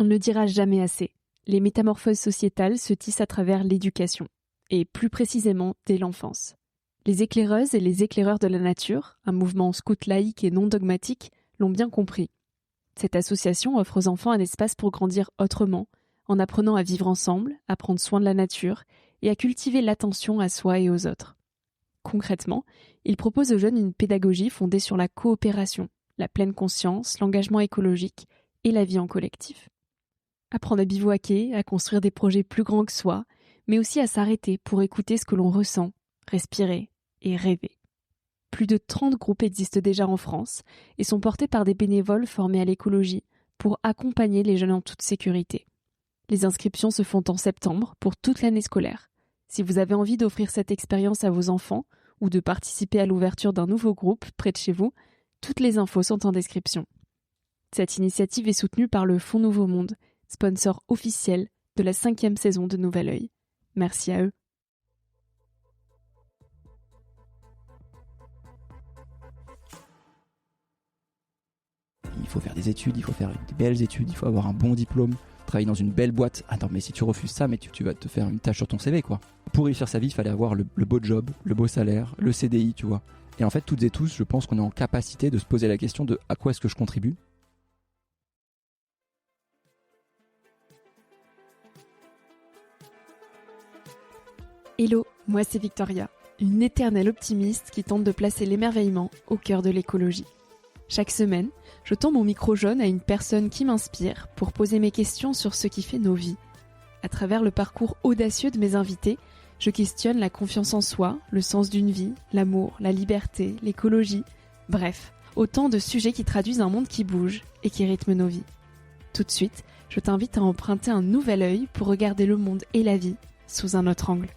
On ne le dira jamais assez. Les métamorphoses sociétales se tissent à travers l'éducation, et plus précisément dès l'enfance. Les éclaireuses et les éclaireurs de la nature, un mouvement scout laïque et non dogmatique, l'ont bien compris. Cette association offre aux enfants un espace pour grandir autrement, en apprenant à vivre ensemble, à prendre soin de la nature et à cultiver l'attention à soi et aux autres. Concrètement, il propose aux jeunes une pédagogie fondée sur la coopération, la pleine conscience, l'engagement écologique et la vie en collectif. Apprendre à bivouaquer, à construire des projets plus grands que soi, mais aussi à s'arrêter pour écouter ce que l'on ressent, respirer et rêver. Plus de 30 groupes existent déjà en France et sont portés par des bénévoles formés à l'écologie pour accompagner les jeunes en toute sécurité. Les inscriptions se font en septembre pour toute l'année scolaire. Si vous avez envie d'offrir cette expérience à vos enfants ou de participer à l'ouverture d'un nouveau groupe près de chez vous, toutes les infos sont en description. Cette initiative est soutenue par le Fonds Nouveau Monde, sponsor officiel de la 5e saison de Nouvel Œil. Merci à eux. Il faut faire des études, il faut faire des belles études, il faut avoir un bon diplôme, travailler dans une belle boîte. Attends, mais si tu refuses ça, mais tu vas te faire une tâche sur ton CV, quoi. Pour réussir sa vie, il fallait avoir le beau job, le beau salaire, le CDI, tu vois. Et en fait, toutes et tous, je pense qu'on est en capacité de se poser la question de à quoi est-ce que je contribue. Hello, moi c'est Victoria, une éternelle optimiste qui tente de placer l'émerveillement au cœur de l'écologie. Chaque semaine, je tends mon micro jaune à une personne qui m'inspire pour poser mes questions sur ce qui fait nos vies. À travers le parcours audacieux de mes invités, je questionne la confiance en soi, le sens d'une vie, l'amour, la liberté, l'écologie, bref, autant de sujets qui traduisent un monde qui bouge et qui rythme nos vies. Tout de suite, je t'invite à emprunter un nouvel œil pour regarder le monde et la vie sous un autre angle.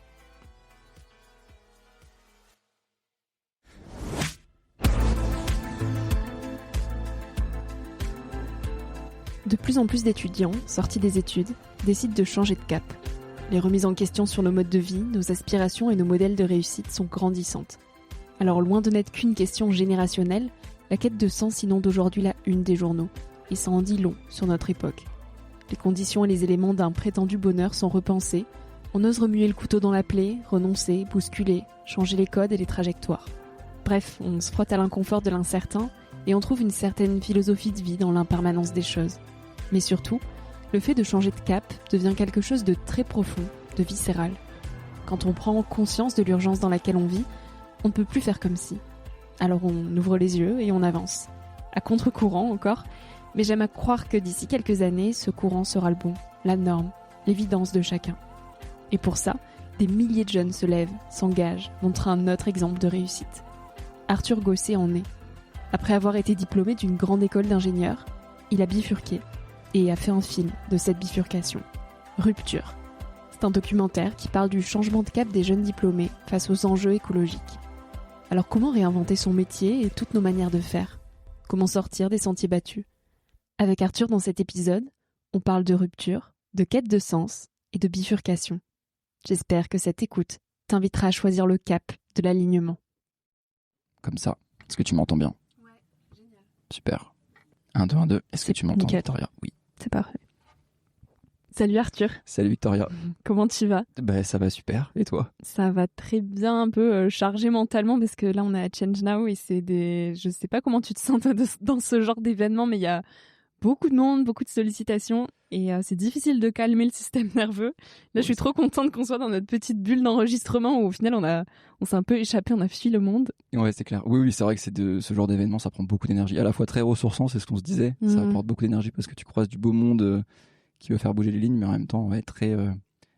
De plus en plus d'étudiants, sortis des études, décident de changer de cap. Les remises en question sur nos modes de vie, nos aspirations et nos modèles de réussite sont grandissantes. Alors loin de n'être qu'une question générationnelle, la quête de sens inonde aujourd'hui la une des journaux, et ça en dit long sur notre époque. Les conditions et les éléments d'un prétendu bonheur sont repensés, on ose remuer le couteau dans la plaie, renoncer, bousculer, changer les codes et les trajectoires. Bref, on se frotte à l'inconfort de l'incertain, et on trouve une certaine philosophie de vie dans l'impermanence des choses. Mais surtout, le fait de changer de cap devient quelque chose de très profond, de viscéral. Quand on prend conscience de l'urgence dans laquelle on vit, on ne peut plus faire comme si. Alors on ouvre les yeux et on avance. À contre-courant encore, mais j'aime à croire que d'ici quelques années, ce courant sera le bon, la norme, l'évidence de chacun. Et pour ça, des milliers de jeunes se lèvent, s'engagent, montrent un autre exemple de réussite. Arthur Gosset en est. Après avoir été diplômé d'une grande école d'ingénieurs, il a bifurqué et a fait un film de cette bifurcation. Rupture. C'est un documentaire qui parle du changement de cap des jeunes diplômés face aux enjeux écologiques. Alors comment réinventer son métier et toutes nos manières de faire ? Comment sortir des sentiers battus ? Avec Arthur dans cet épisode, on parle de rupture, de quête de sens et de bifurcation. J'espère que cette écoute t'invitera à choisir le cap de l'alignement. Comme ça. Est-ce que tu m'entends bien ? Ouais, génial. Super. 1, 2, 1, 2. Est-ce que tu m'entends, nickel. Victoria ? Oui. C'est parfait. Salut Arthur. Salut Victoria. Comment tu vas ? Ça va super. Et toi ? Ça va très bien, un peu chargé mentalement parce que là on est à Change Now et je sais pas comment tu te sens toi, dans ce genre d'événement, mais il y a beaucoup de monde, beaucoup de sollicitations et c'est difficile de calmer le système nerveux. Là, je suis trop contente qu'on soit dans notre petite bulle d'enregistrement où au final on s'est un peu échappé, on a fui le monde. Ouais, c'est clair. Oui, c'est vrai que ce genre d'événement, ça prend beaucoup d'énergie. À la fois très ressourçant, c'est ce qu'on se disait. Ça apporte beaucoup d'énergie parce que tu croises du beau monde qui veut faire bouger les lignes, mais en même temps, ouais, très,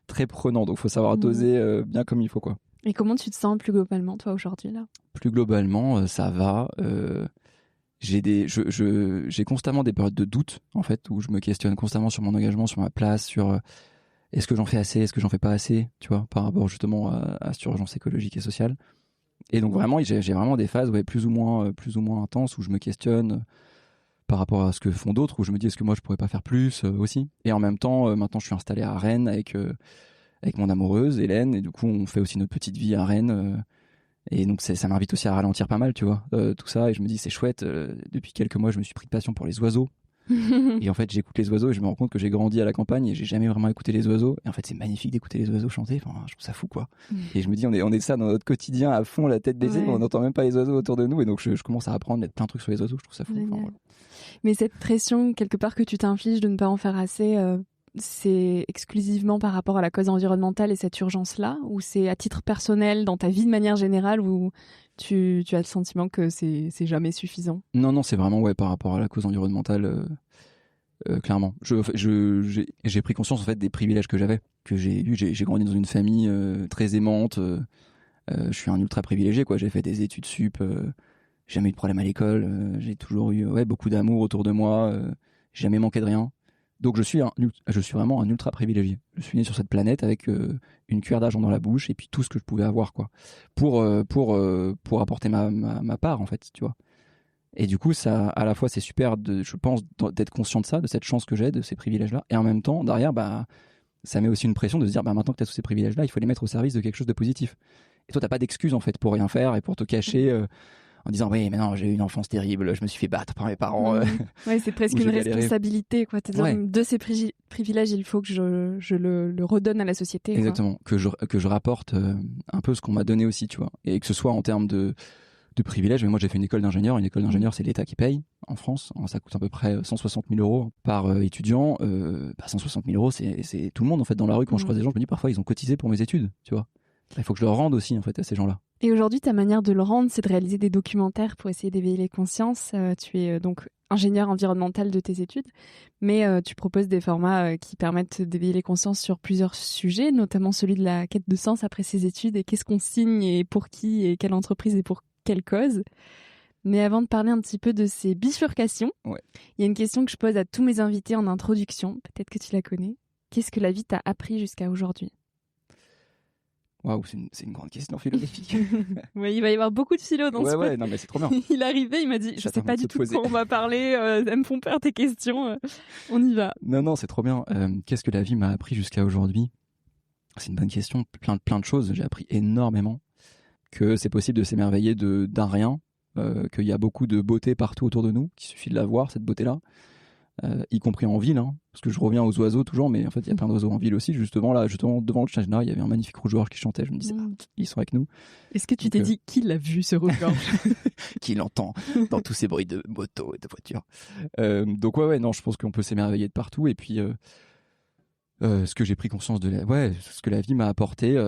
très prenant. Donc, il faut savoir doser bien comme il faut, quoi. Et comment tu te sens plus globalement, toi, aujourd'hui, là ? Plus globalement, ça va. J'ai constamment des périodes de doute, en fait, où je me questionne constamment sur mon engagement, sur ma place, sur est-ce que j'en fais assez, est-ce que j'en fais pas assez, tu vois, par rapport justement à cette urgence écologique et sociale. Et donc vraiment, j'ai vraiment des phases plus ou moins intenses où je me questionne par rapport à ce que font d'autres, où je me dis est-ce que moi je pourrais pas faire plus aussi. Et en même temps, maintenant je suis installé à Rennes avec mon amoureuse Hélène, et du coup on fait aussi notre petite vie à Rennes. Et donc ça m'invite aussi à ralentir pas mal, tu vois, tout ça. Et je me dis c'est chouette. Depuis quelques mois, je me suis pris de passion pour les oiseaux. Et en fait, j'écoute les oiseaux et je me rends compte que j'ai grandi à la campagne et j'ai jamais vraiment écouté les oiseaux. Et en fait, c'est magnifique d'écouter les oiseaux chanter. Enfin, je trouve ça fou, quoi. Et je me dis, on est ça dans notre quotidien à fond, la tête baissée, mais on n'entend même pas les oiseaux autour de nous. Et donc, je commence à apprendre plein de trucs sur les oiseaux. Je trouve ça fou. Enfin, voilà. Mais cette pression, quelque part, que tu t'infliges de ne pas en faire assez, c'est exclusivement par rapport à la cause environnementale et cette urgence-là, ou c'est à titre personnel, dans ta vie de manière générale, où tu as le sentiment que c'est jamais suffisant? Non, c'est vraiment par rapport à la cause environnementale, clairement. J'ai pris conscience en fait des privilèges que j'avais, que j'ai eu. J'ai grandi dans une famille très aimante. Je suis un ultra privilégié, quoi. J'ai fait des études sup, jamais eu de problème à l'école. J'ai toujours eu beaucoup d'amour autour de moi. Jamais manqué de rien. Donc je suis vraiment un ultra privilégié. Je suis né sur cette planète avec une cuillère d'argent dans la bouche et puis tout ce que je pouvais avoir, quoi, pour apporter ma part, en fait, tu vois. Et du coup, ça, à la fois, c'est super, je pense, d'être conscient de ça, de cette chance que j'ai, de ces privilèges-là. Et en même temps, derrière, ça met aussi une pression de se dire, maintenant que tu as tous ces privilèges-là, il faut les mettre au service de quelque chose de positif. Et toi, t'as pas d'excuse, en fait, pour rien faire et pour te cacher en disant, oui, mais non, j'ai eu une enfance terrible, je me suis fait battre par mes parents. Ouais, c'est presque une responsabilité, quoi. De ces privilèges, il faut que je le redonne à la société. Exactement. Quoi. Que je rapporte un peu ce qu'on m'a donné aussi, tu vois. Et que ce soit en termes de privilèges. Mais moi, j'ai fait une école d'ingénieur. Une école d'ingénieur, c'est l'État qui paye en France. Ça coûte à peu près 160 000 € par étudiant. 160 000 €, c'est tout le monde, en fait, dans la rue. Quand je croise des gens, je me dis parfois, ils ont cotisé pour mes études, tu vois. Il faut que je le rende aussi, en fait, à ces gens-là. Et aujourd'hui, ta manière de le rendre, c'est de réaliser des documentaires pour essayer d'éveiller les consciences. Tu es donc ingénieur environnemental de tes études, mais tu proposes des formats qui permettent d'éveiller les consciences sur plusieurs sujets, notamment celui de la quête de sens après ses études et qu'est-ce qu'on signe et pour qui et quelle entreprise et pour quelle cause. Mais avant de parler un petit peu de ces bifurcations, il y a une question que je pose à tous mes invités en introduction. Peut-être que tu la connais. Qu'est-ce que la vie t'a appris jusqu'à aujourd'hui ? Waouh, c'est une grande question philosophique. Ouais, il va y avoir beaucoup de philo dans ce podcast. Ouais, non, mais c'est trop bien. Il arrivait, il m'a dit, je sais pas du tout de quoi on va parler, elles me font peur tes questions, on y va. Non, c'est trop bien. Qu'est-ce que la vie m'a appris jusqu'à aujourd'hui ? C'est une bonne question, plein de choses. J'ai appris énormément que c'est possible de s'émerveiller d'un rien, qu'il y a beaucoup de beauté partout autour de nous, qu'il suffit de la voir, cette beauté-là. Y compris en ville, parce que je reviens aux oiseaux toujours, mais en fait il y a plein d'oiseaux en ville aussi. Justement devant le Chagna, il y avait un magnifique rouge-gorge qui chantait. Je me disais, ils sont avec nous. Est-ce que tu t'es dit qui l'a vu ce rouge-gorge? Qui l'entend dans tous ces bruits de moto et de voitures. Donc non, je pense qu'on peut s'émerveiller de partout. Et puis ce que j'ai pris conscience ce que la vie m'a apporté,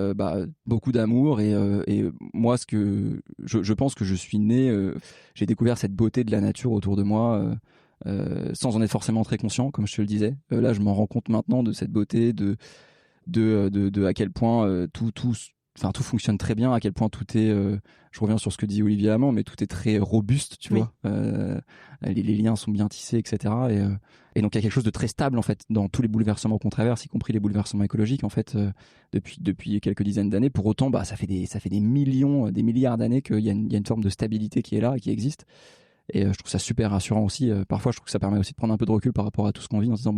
beaucoup d'amour et moi ce que je pense que je suis né, j'ai découvert cette beauté de la nature autour de moi. Sans en être forcément très conscient, comme je te le disais. Là, je m'en rends compte maintenant de cette beauté, de à quel point tout fonctionne très bien, à quel point tout est. Je reviens sur ce que dit Olivier Hamon, mais tout est très robuste, tu vois. Les liens sont bien tissés, etc. Et donc il y a quelque chose de très stable en fait dans tous les bouleversements qu'on traverse, y compris les bouleversements écologiques en fait depuis quelques dizaines d'années. Pour autant, ça fait des millions, des milliards d'années qu'il y a une forme de stabilité qui est là et qui existe. Et je trouve ça super rassurant aussi. Parfois, je trouve que ça permet aussi de prendre un peu de recul par rapport à tout ce qu'on vit en se disant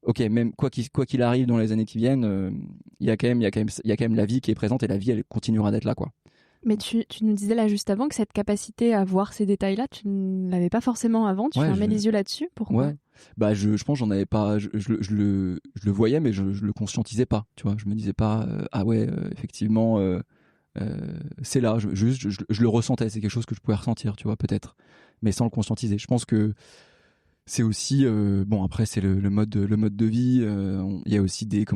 ok, même quoi qu'il arrive dans les années qui viennent, il y a quand même la vie qui est présente et la vie elle continuera d'être là, quoi. Mais tu nous disais là juste avant que cette capacité à voir ces détails-là, tu ne l'avais pas forcément avant. Tu fermais les yeux là-dessus. Pourquoi ? Je pense que j'en avais pas. Je le voyais, mais je le conscientisais pas. Tu vois, je me disais pas effectivement. C'est là, je le ressentais, c'est quelque chose que je pouvais ressentir, tu vois, peut-être, mais sans le conscientiser. Je pense que c'est aussi après c'est le mode de vie. Il y a aussi des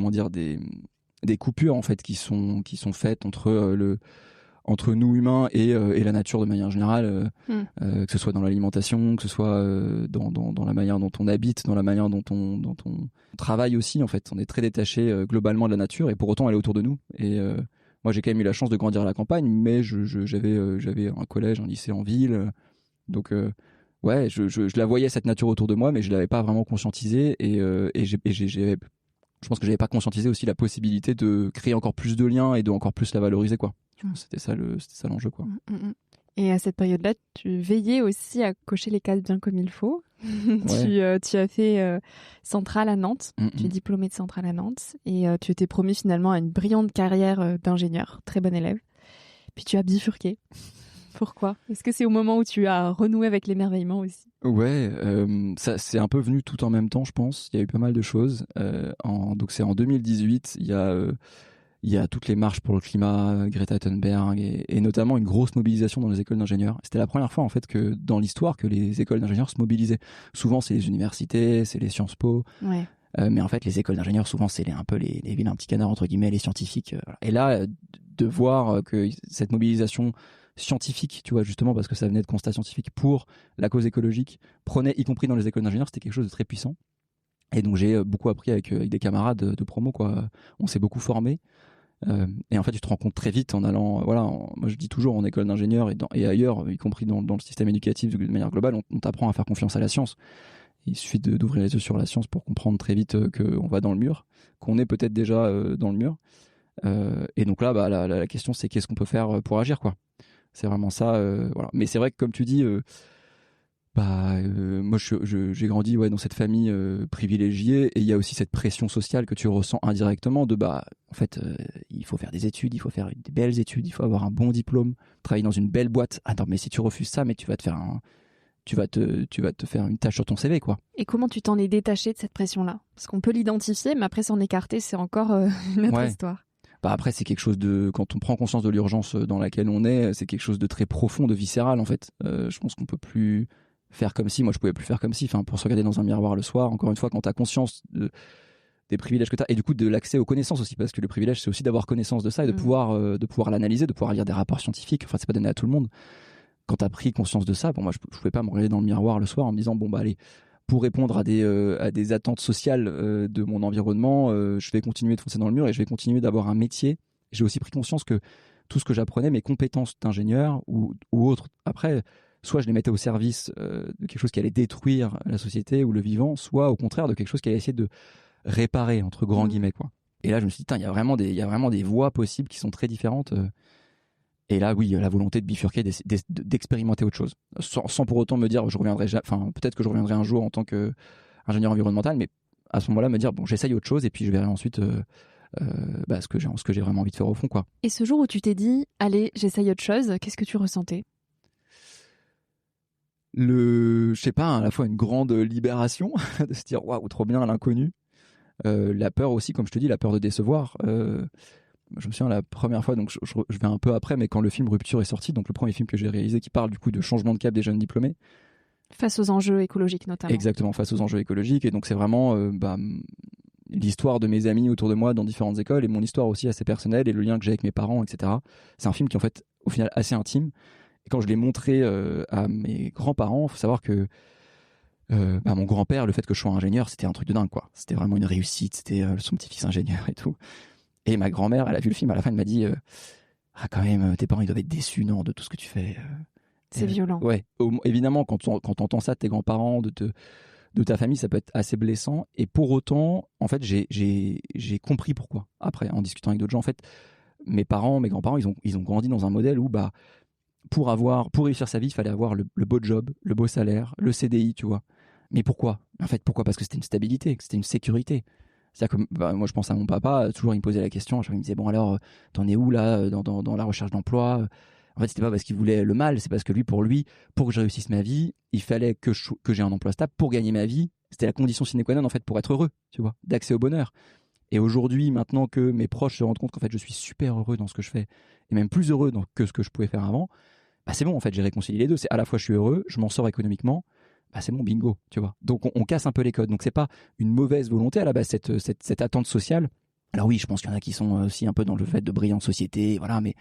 coupures en fait qui sont faites entre nous humains et la nature de manière générale, que ce soit dans l'alimentation, que ce soit dans la manière dont on habite, dans la manière dont on travaille aussi. En fait, on est très détaché globalement de la nature et pour autant elle est autour de nous. Et moi, j'ai quand même eu la chance de grandir à la campagne, mais j'avais un collège, un lycée en ville. Donc, je la voyais, cette nature autour de moi, mais je ne l'avais pas vraiment conscientisée. Et je pense que je n'avais pas conscientisé aussi la possibilité de créer encore plus de liens et de encore plus la valoriser, quoi. C'était ça l'enjeu, quoi. Et à cette période-là, tu veillais aussi à cocher les cases bien comme il faut. Tu as fait Centrale à Nantes, tu es diplômé de Centrale à Nantes et tu étais promu finalement à une brillante carrière d'ingénieur, très bon élève. Puis tu as bifurqué. Pourquoi ? Est-ce que c'est au moment où tu as renoué avec l'émerveillement aussi ? Ouais, ça c'est un peu venu tout en même temps, je pense. Il y a eu pas mal de choses. Donc c'est en 2018, il y a toutes les marches pour le climat, Greta Thunberg, et notamment une grosse mobilisation dans les écoles d'ingénieurs. C'était la première fois en fait que dans l'histoire que les écoles d'ingénieurs se mobilisaient. Souvent c'est les universités, c'est les Sciences Po. Ouais. Mais en fait, les écoles d'ingénieurs, souvent, c'est un peu les vilains petits canards, entre guillemets, les scientifiques. Voilà. Et là, de voir que cette mobilisation scientifique, tu vois, justement, parce que ça venait de constats scientifiques pour la cause écologique, prenait, y compris dans les écoles d'ingénieurs, c'était quelque chose de très puissant. Et donc, j'ai beaucoup appris avec des camarades de promo, quoi. On s'est beaucoup formés. Et en fait, tu te rends compte très vite en allant, moi je dis toujours en école d'ingénieur et ailleurs, y compris dans le système éducatif de manière globale, on t'apprend à faire confiance à la science. Il suffit d'ouvrir les yeux sur la science pour comprendre très vite qu'on va dans le mur, qu'on est peut-être déjà dans le mur. Et donc là, la question c'est qu'est-ce qu'on peut faire pour agir, quoi. C'est vraiment ça. Voilà. Mais c'est vrai que comme tu dis, moi j'ai grandi dans cette famille privilégiée, et il y a aussi cette pression sociale que tu ressens indirectement de en fait il faut faire des études, il faut faire des belles études, il faut avoir un bon diplôme, travailler dans une belle boîte. Attends, mais si tu refuses ça, mais tu vas te faire une tâche sur ton CV, quoi. Et comment tu t'en es détaché de cette pression-là ? Parce qu'on peut l'identifier, mais après s'en écarter, c'est encore une autre histoire. Après, c'est quelque chose quand on prend conscience de l'urgence dans laquelle on est, c'est quelque chose de très profond, de viscéral, en fait. Je pense qu'on peut plus faire comme si, moi je pouvais plus faire comme si, pour se regarder dans un miroir le soir, encore une fois, quand tu as conscience des privilèges que tu as, et du coup de l'accès aux connaissances aussi, parce que le privilège c'est aussi d'avoir connaissance de ça et de pouvoir l'analyser, de pouvoir lire des rapports scientifiques. Enfin, c'est pas donné à tout le monde. Quand tu as pris conscience de ça, moi je pouvais pas me regarder dans le miroir le soir en me disant allez, pour répondre à des attentes sociales de mon environnement, je vais continuer de foncer dans le mur et je vais continuer d'avoir un métier. J'ai aussi pris conscience que tout ce que j'apprenais, mes compétences d'ingénieur ou autres, après, soit je les mettais au service de quelque chose qui allait détruire la société ou le vivant, soit au contraire de quelque chose qui allait essayer de réparer, entre grands guillemets, quoi. Et là, je me suis dit, il y a vraiment des voies possibles qui sont très différentes. Et là, oui, la volonté de bifurquer, d'expérimenter autre chose, sans pour autant me dire, je reviendrai, peut-être que je reviendrai un jour en tant qu'ingénieur environnemental, mais à ce moment-là, me dire, j'essaye autre chose et puis je verrai ensuite ce que j'ai vraiment envie de faire au fond, quoi. Et ce jour où tu t'es dit, allez, j'essaye autre chose, qu'est-ce que tu ressentais ? Je sais pas, à la fois une grande libération de se dire, waouh, trop bien, l'inconnu. La peur aussi, comme je te dis, la peur de décevoir. Je me souviens la première fois, donc je vais un peu après, mais quand le film Rupture est sorti, donc le premier film que j'ai réalisé qui parle du coup de changement de cap des jeunes diplômés. Face aux enjeux écologiques notamment. Exactement, face aux enjeux écologiques. Et donc c'est vraiment l'histoire de mes amis autour de moi dans différentes écoles et mon histoire aussi assez personnelle et le lien que j'ai avec mes parents, etc. C'est un film qui est en fait au final assez intime. Et quand je l'ai montré à mes grands-parents, il faut savoir que mon grand-père, le fait que je sois ingénieur, c'était un truc de dingue, quoi. C'était vraiment une réussite, c'était son petit-fils ingénieur et tout. Et ma grand-mère, elle a vu le film, à la fin, elle m'a dit quand même, tes parents, ils doivent être déçus, non, de tout ce que tu fais. C'est violent. Ouais, évidemment, quand t'entends ça de tes grands-parents, de ta famille, ça peut être assez blessant. Et pour autant, en fait, j'ai compris pourquoi. Après, en discutant avec d'autres gens, en fait, mes grands-parents, ils ont grandi dans un modèle où, pour réussir sa vie, il fallait avoir le beau job, le beau salaire, le CDI, tu vois. Mais pourquoi ? En fait, pourquoi ? Parce que c'était une stabilité, que c'était une sécurité. C'est-à-dire que moi, je pense à mon papa, toujours il me posait la question, il me disait, bon alors, t'en es où là dans la recherche d'emploi ? En fait, c'était pas parce qu'il voulait le mal, c'est parce que pour que je réussisse ma vie, il fallait que j'ai un emploi stable pour gagner ma vie. C'était la condition sine qua non, en fait, pour être heureux, tu vois, d'accès au bonheur. Et aujourd'hui, maintenant que mes proches se rendent compte qu'en fait, je suis super heureux dans ce que je fais, et même plus heureux que ce que je pouvais faire avant, c'est bon, en fait, j'ai réconcilié les deux. C'est à la fois, je suis heureux, je m'en sors économiquement, c'est mon bingo, tu vois. Donc, on casse un peu les codes. Donc, c'est pas une mauvaise volonté à la base, cette attente sociale. Alors oui, je pense qu'il y en a qui sont aussi un peu dans le fait de briller en société, voilà, mais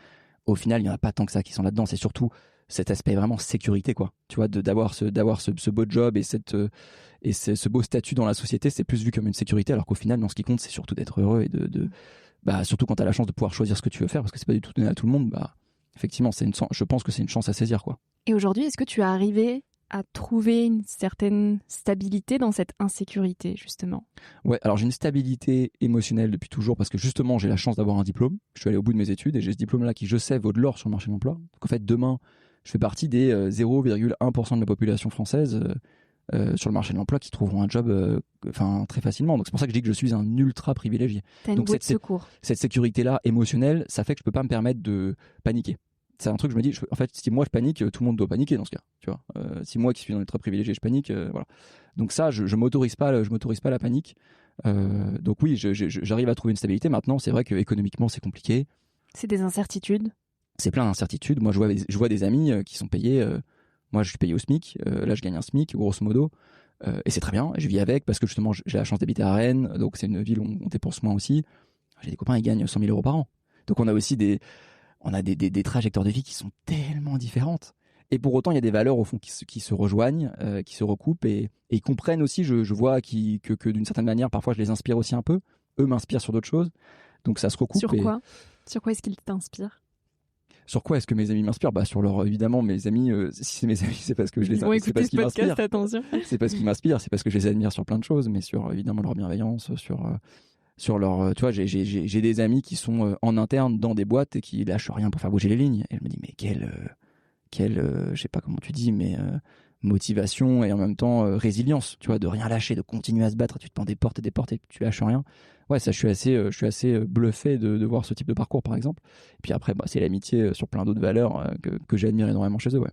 au final, il y en a pas tant que ça qui sont là-dedans. C'est surtout cet aspect vraiment sécurité, quoi. Tu vois, d'avoir ce beau job et ce beau statut dans la société, c'est plus vu comme une sécurité, alors qu'au final, dans ce qui compte, c'est surtout d'être heureux et surtout quand tu as la chance de pouvoir choisir ce que tu veux faire, parce que c'est pas du tout donné à tout le monde, effectivement, je pense que c'est une chance à saisir, quoi. Et aujourd'hui, est-ce que tu es arrivé à trouver une certaine stabilité dans cette insécurité, justement ? Ouais, alors j'ai une stabilité émotionnelle depuis toujours parce que justement j'ai la chance d'avoir un diplôme. Je suis allé au bout de mes études et j'ai ce diplôme-là qui, je sais, vaut de l'or sur le marché de l'emploi. Donc en fait, demain, je fais partie des 0,1% de la population française sur le marché de l'emploi qui trouveront un job très facilement. Donc c'est pour ça que je dis que je suis un ultra privilégié. T'as une Donc bouée de secours. Cette sécurité-là émotionnelle, ça fait que je peux pas me permettre de paniquer. c'est un truc, je me dis, en fait, si moi je panique, tout le monde doit paniquer dans ce cas, tu vois. Si moi qui suis dans les très privilégiés, je panique, voilà. Donc ça, je m'autorise pas la panique. Donc oui, j'arrive à trouver une stabilité. Maintenant, c'est vrai que économiquement, c'est compliqué. C'est des incertitudes. C'est plein d'incertitudes. Moi, je vois des amis qui sont payés. Moi, je suis payé au SMIC. Là, je gagne un SMIC, grosso modo. Et c'est très bien. Je vis avec parce que justement, j'ai la chance d'habiter à Rennes. Donc, c'est une ville où on dépense moins aussi. J'ai des copains, ils gagnent 100 000 euros par an. Donc, on a aussi des trajectoires de vie qui sont tellement différentes. Et pour autant, il y a des valeurs au fond qui se rejoignent, qui se recoupent et ils comprennent aussi. Je vois que d'une certaine manière, parfois, je les inspire aussi un peu. Eux m'inspirent sur d'autres choses. Donc, ça se recoupe. Sur quoi ? Sur quoi est-ce qu'ils t'inspirent ? Sur quoi est-ce que mes amis m'inspirent ? Sur leur, évidemment, mes amis, si c'est mes amis, c'est parce que je les admire. C'est parce qu'ils m'inspirent. Attention. C'est parce qu'ils m'inspirent, c'est parce que je les admire sur plein de choses, mais sur évidemment leur bienveillance, sur leur, tu vois, j'ai des amis qui sont en interne dans des boîtes et qui lâchent rien pour faire bouger les lignes. Et je me dis, mais je sais pas comment tu dis, mais motivation et en même temps résilience, tu vois, de rien lâcher, de continuer à se battre. Tu te prends des portes et tu lâches rien. Ouais, ça, je suis assez bluffé de voir ce type de parcours, par exemple. Et puis après, c'est l'amitié sur plein d'autres valeurs que j'admire énormément chez eux, ouais.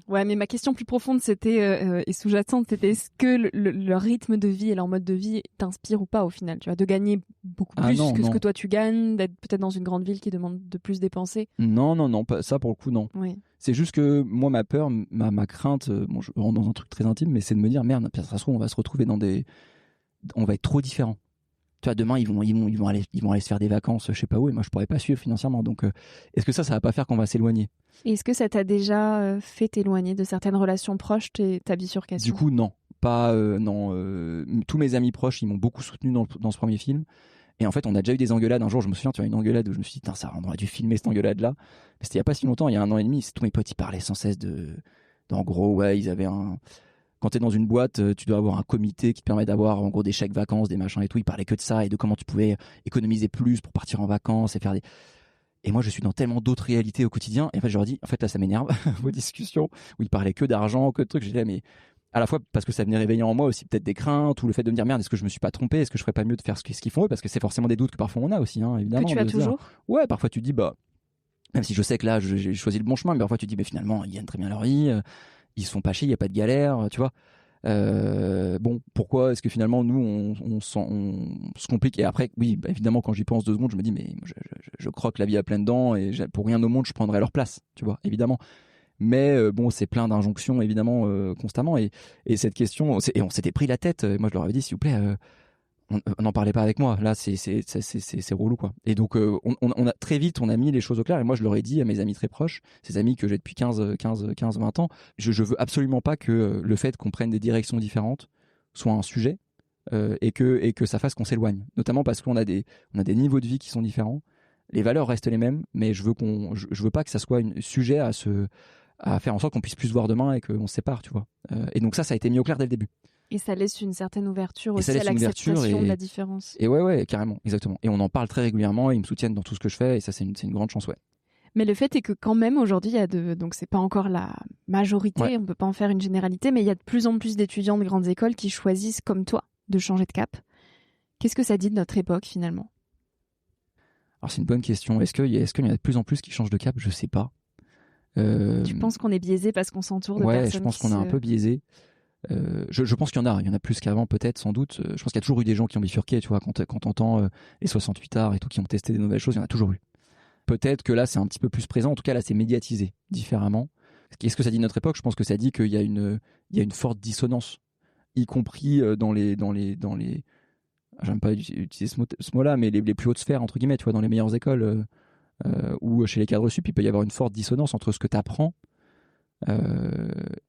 Ouais, mais ma question plus profonde, c'était et sous-jacente, c'était est-ce que leur rythme de vie et leur mode de vie t'inspirent ou pas au final, tu vois, de gagner beaucoup plus que ce que toi tu gagnes, d'être peut-être dans une grande ville qui demande de plus dépenser. Non, pas, ça pour le coup, non. Oui. C'est juste que moi, ma peur, ma crainte, bon, je rentre dans un truc très intime, mais c'est de me dire, merde, ça se trouve, on va se retrouver on va être trop différents. Tu vois, demain, ils vont aller se faire des vacances, je sais pas où, et moi, je pourrais pas suivre financièrement. Donc, est-ce que ça va pas faire qu'on va s'éloigner ? Et est-ce que ça t'a déjà fait t'éloigner de certaines relations proches, ta bifurcation ? Du coup, non. Non. Tous mes amis proches, ils m'ont beaucoup soutenu dans ce premier film. Et en fait, on a déjà eu des engueulades. Un jour, je me souviens, tu vois, une engueulade où je me suis dit, ça, on aurait dû filmer cette engueulade-là. Mais c'était il y a pas si longtemps, il y a 1 an et demi. Tous mes potes, ils parlaient sans cesse en gros, ouais, ils avaient quand t'es dans une boîte, tu dois avoir un comité qui te permet d'avoir en gros des chèques vacances, des machins et tout. Ils parlaient que de ça et de comment tu pouvais économiser plus pour partir en vacances et faire des. Et moi, je suis dans tellement d'autres réalités au quotidien. Et en fait, je leur dis, en fait, là, ça m'énerve, vos discussions où ils parlaient que d'argent, que de trucs. J'ai dit, mais à la fois parce que ça venait réveiller en moi aussi peut-être des craintes ou le fait de me dire, merde, est-ce que je me suis pas trompé ? Est-ce que je ferais pas mieux de faire ce qu'ils font eux ? Parce que c'est forcément des doutes que parfois on a aussi, hein, évidemment. Que tu as toujours ? Ouais, parfois tu te dis, même si je sais que là, j'ai choisi le bon chemin, mais parfois tu te dis, mais finalement, ils gagnent très bien leur vie, ils se font pas chier, il n'y a pas de galère, tu vois. Bon, pourquoi est-ce que finalement nous on se complique ? Et après, oui, évidemment, quand j'y pense 2 secondes, je me dis, mais je croque la vie à pleines dents et pour rien au monde je prendrais leur place, tu vois, évidemment. Mais bon, c'est plein d'injonctions évidemment constamment et cette question, on s'était pris la tête. Moi, je leur avais dit, s'il vous plaît, on n'en parlait pas avec moi. Là, c'est relou, quoi. Et donc, on a très vite, on a mis les choses au clair. Et moi, je leur ai dit à mes amis très proches, ces amis que j'ai depuis 15-20 ans, je veux absolument pas que le fait qu'on prenne des directions différentes soit un sujet et que ça fasse qu'on s'éloigne. Notamment parce qu'on a des niveaux de vie qui sont différents. Les valeurs restent les mêmes, mais je veux pas que ça soit un sujet à faire en sorte qu'on puisse plus se voir demain et qu'on se sépare, tu vois. Et donc ça a été mis au clair dès le début. Et ça laisse une certaine ouverture aussi à l'acceptation de la différence. Et ouais, carrément, exactement. Et on en parle très régulièrement, et ils me soutiennent dans tout ce que je fais, et ça, c'est une grande chance, ouais. Mais le fait est que quand même, aujourd'hui, donc c'est pas encore la majorité, ouais. On peut pas en faire une généralité, mais il y a de plus en plus d'étudiants de grandes écoles qui choisissent, comme toi, de changer de cap. Qu'est-ce que ça dit de notre époque, finalement ? Alors, c'est une bonne question. Est-ce qu'il y en a de plus en plus qui changent de cap ? Je sais pas. Tu penses qu'on est biésé parce qu'on s'entoure de personnes ? Ouais, je pense qu'on est un peu biaisé. Je pense qu'il y en a plus qu'avant, peut-être, sans doute. Je pense qu'il y a toujours eu des gens qui ont bifurqué, tu vois, quand t'entends les 68 arts et tout, qui ont testé des nouvelles choses, il y en a toujours eu. Peut-être que là, c'est un petit peu plus présent. En tout cas, là, c'est médiatisé différemment. Qu'est-ce que ça dit de notre époque ? Je pense que ça dit qu'il y a une forte dissonance, y compris dans les j'aime pas utiliser ce mot-là, mais les plus hautes sphères, entre guillemets, tu vois, dans les meilleures écoles ou chez les cadres sup, il peut y avoir une forte dissonance entre ce que tu apprends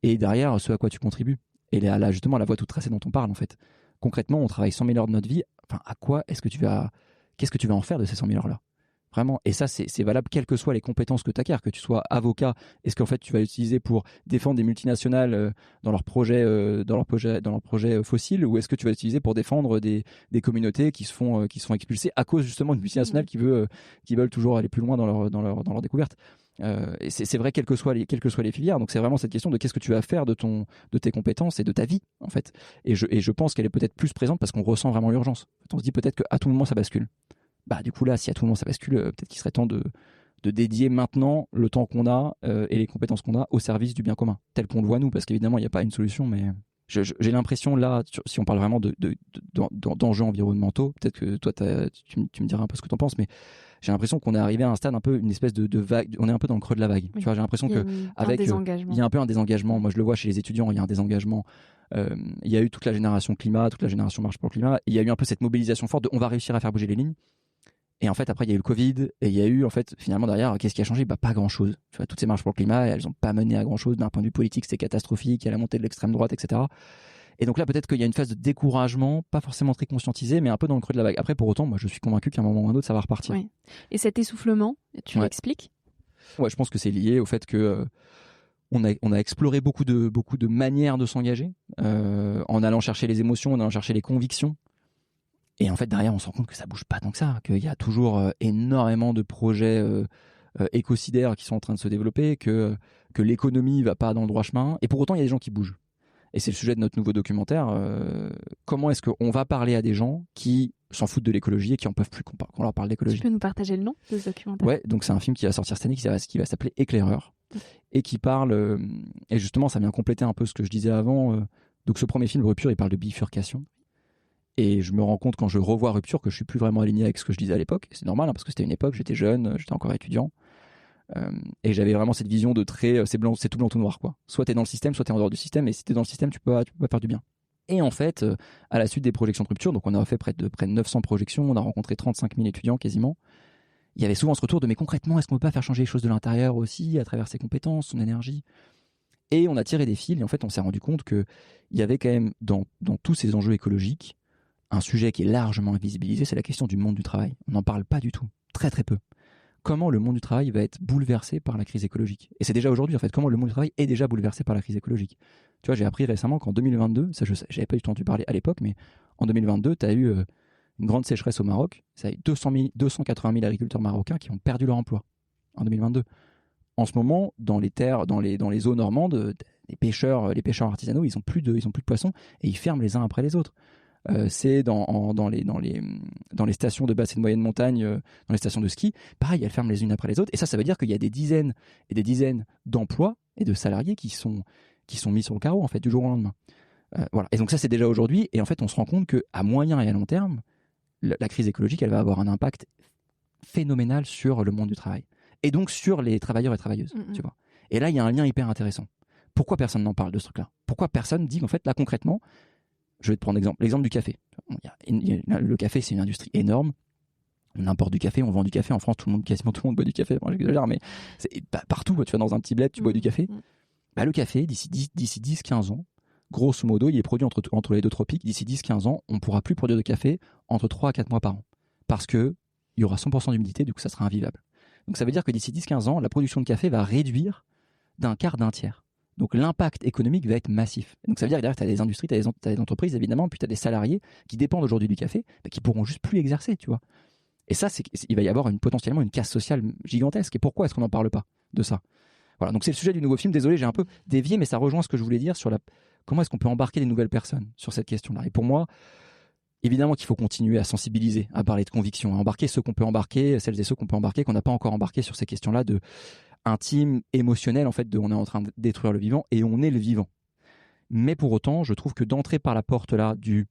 et derrière ce à quoi tu contribues. Et là, justement, la voie toute tracée dont on parle, en fait. Concrètement, on travaille 100 000 heures de notre vie. Enfin, qu'est-ce que tu vas en faire de ces 100 000 heures-là ? Vraiment. Et ça, c'est valable quelles que soient les compétences que tu acquiers, que tu sois avocat. Est-ce qu'en fait, tu vas l'utiliser pour défendre des multinationales dans leurs projets fossiles, ou est-ce que tu vas l'utiliser pour défendre des communautés qui sont expulsées à cause justement de multinationales qui veulent toujours aller plus loin dans leur découverte. Et c'est vrai quelles que soient les filières. Donc c'est vraiment cette question de qu'est-ce que tu vas faire de tes compétences et de ta vie, en fait. Et je pense qu'elle est peut-être plus présente parce qu'on ressent vraiment l'urgence. On se dit peut-être qu'à tout moment ça bascule. Du coup là, si à tout moment ça bascule, peut-être qu'il serait temps de de dédier maintenant le temps qu'on a et les compétences qu'on a au service du bien commun, tel qu'on le voit nous, parce qu'évidemment il n'y a pas une solution, mais j'ai l'impression là, si on parle vraiment d'enjeux environnementaux, peut-être que toi tu me diras un peu ce que tu en penses, mais j'ai l'impression qu'on est arrivé à un stade un peu, une espèce de vague, on est un peu dans le creux de la vague. Oui. Tu vois, j'ai l'impression que avec il y a un peu un désengagement. Moi je le vois chez les étudiants, il y a un désengagement. Il y a eu toute la génération climat, toute la génération marche pour le climat. Il y a eu un peu cette mobilisation forte de on va réussir à faire bouger les lignes. Et en fait, après, il y a eu le Covid, et il y a eu, en fait, finalement, derrière, qu'est-ce qui a changé ? Pas grand-chose. Tu vois, toutes ces marches pour le climat, elles n'ont pas mené à grand-chose. D'un point de vue politique, c'était catastrophique. Il y a la montée de l'extrême droite, etc. Et donc là, peut-être qu'il y a une phase de découragement, pas forcément très conscientisé, mais un peu dans le creux de la vague. Après, pour autant, moi, je suis convaincu qu'à un moment ou à un autre, ça va repartir. Oui. Et cet essoufflement, tu l'expliques ? Ouais, je pense que c'est lié au fait que on a exploré beaucoup de manières de s'engager, en allant chercher les émotions, en allant chercher les convictions. Et en fait, derrière, on se rend compte que ça bouge pas tant que ça, qu'il y a toujours énormément de projets écocidaires qui sont en train de se développer, que l'économie va pas dans le droit chemin. Et pour autant, il y a des gens qui bougent. Et c'est le sujet de notre nouveau documentaire. Comment est-ce qu'on va parler à des gens qui s'en foutent de l'écologie et qui en peuvent plus qu'on leur parle d'écologie ? Tu peux nous partager le nom de ce documentaire ? Ouais, donc c'est un film qui va sortir cette année qui va s'appeler Éclaireur et qui parle, et justement ça vient compléter un peu ce que je disais avant. Donc ce premier film, Rupture, il parle de bifurcation. Et je me rends compte quand je revois Rupture que je suis plus vraiment aligné avec ce que je disais à l'époque. Et c'est normal, hein, parce que c'était une époque, j'étais jeune, j'étais encore étudiant. Et j'avais vraiment cette vision de très c'est tout blanc, tout noir, quoi. Soit t'es dans le système, soit t'es en dehors du système. Et si t'es dans le système, tu peux pas faire du bien. Et en fait, à la suite des projections de Rupture, donc on a fait près de 900 projections, on a rencontré 35 000 étudiants quasiment. Il y avait souvent ce retour de mais concrètement, est-ce qu'on peut pas faire changer les choses de l'intérieur aussi, à travers ses compétences, son énergie ? Et on a tiré des fils, et en fait, on s'est rendu compte qu'il y avait quand même dans tous ces enjeux écologiques un sujet qui est largement invisibilisé, c'est la question du monde du travail. On n'en parle pas du tout, très très peu. Comment le monde du travail va être bouleversé par la crise écologique ? Et c'est déjà aujourd'hui, en fait, comment le monde du travail est déjà bouleversé par la crise écologique. Tu vois, j'ai appris récemment qu'en 2022, ça j'avais pas eu entendu parler à l'époque, mais en 2022, tu as eu une grande sécheresse au Maroc. Ça a eu 280 000 agriculteurs marocains qui ont perdu leur emploi en 2022. En ce moment, dans les terres, dans les eaux normandes, les pêcheurs artisanaux, ils ont plus de poissons et ils ferment les uns après les autres. C'est dans les stations de basse et de moyenne montagne, dans les stations de ski, pareil, elles ferment les unes après les autres. Et ça veut dire qu'il y a des dizaines et des dizaines d'emplois et de salariés qui sont mis sur le carreau, en fait, du jour au lendemain. Voilà. Et donc ça, c'est déjà aujourd'hui. Et en fait, on se rend compte qu'à moyen et à long terme, la crise écologique, elle va avoir un impact phénoménal sur le monde du travail. Et donc sur les travailleurs et travailleuses, tu vois. Et là, il y a un lien hyper intéressant. Pourquoi personne n'en parle de ce truc-là ? Pourquoi personne dit qu'en fait, là, concrètement, je vais te prendre l'exemple du café. Le café, c'est une industrie énorme. On importe du café, on vend du café. En France, quasiment tout le monde boit du café. Bon, j'exagère, mais c'est partout. Tu vas dans un petit bled, tu bois du café. Bah, le café, d'ici 10-15 ans, grosso modo, il est produit entre les deux tropiques. D'ici 10-15 ans, on ne pourra plus produire de café entre 3 à 4 mois par an. Parce qu'il y aura 100% d'humidité, du coup, ça sera invivable. Donc ça veut dire que d'ici 10-15 ans, la production de café va réduire d'un quart, d'un tiers. Donc l'impact économique va être massif. Donc ça veut dire que derrière, tu as des industries, tu as des entreprises, évidemment, puis tu as des salariés qui dépendent aujourd'hui du café, qui pourront juste plus exercer, tu vois. Et ça, il va y avoir potentiellement une casse sociale gigantesque. Et pourquoi est-ce qu'on n'en parle pas de ça ? Voilà, donc c'est le sujet du nouveau film. Désolé, j'ai un peu dévié, mais ça rejoint ce que je voulais dire sur comment est-ce qu'on peut embarquer des nouvelles personnes sur cette question-là. Et pour moi, évidemment qu'il faut continuer à sensibiliser, à parler de conviction, à embarquer ceux qu'on peut embarquer, celles et ceux qu'on peut embarquer, qu'on n'a pas encore embarqué sur ces questions-là de intime, émotionnel, en fait, on est en train de détruire le vivant et on est le vivant. Mais pour autant, je trouve que d'entrer par la porte là du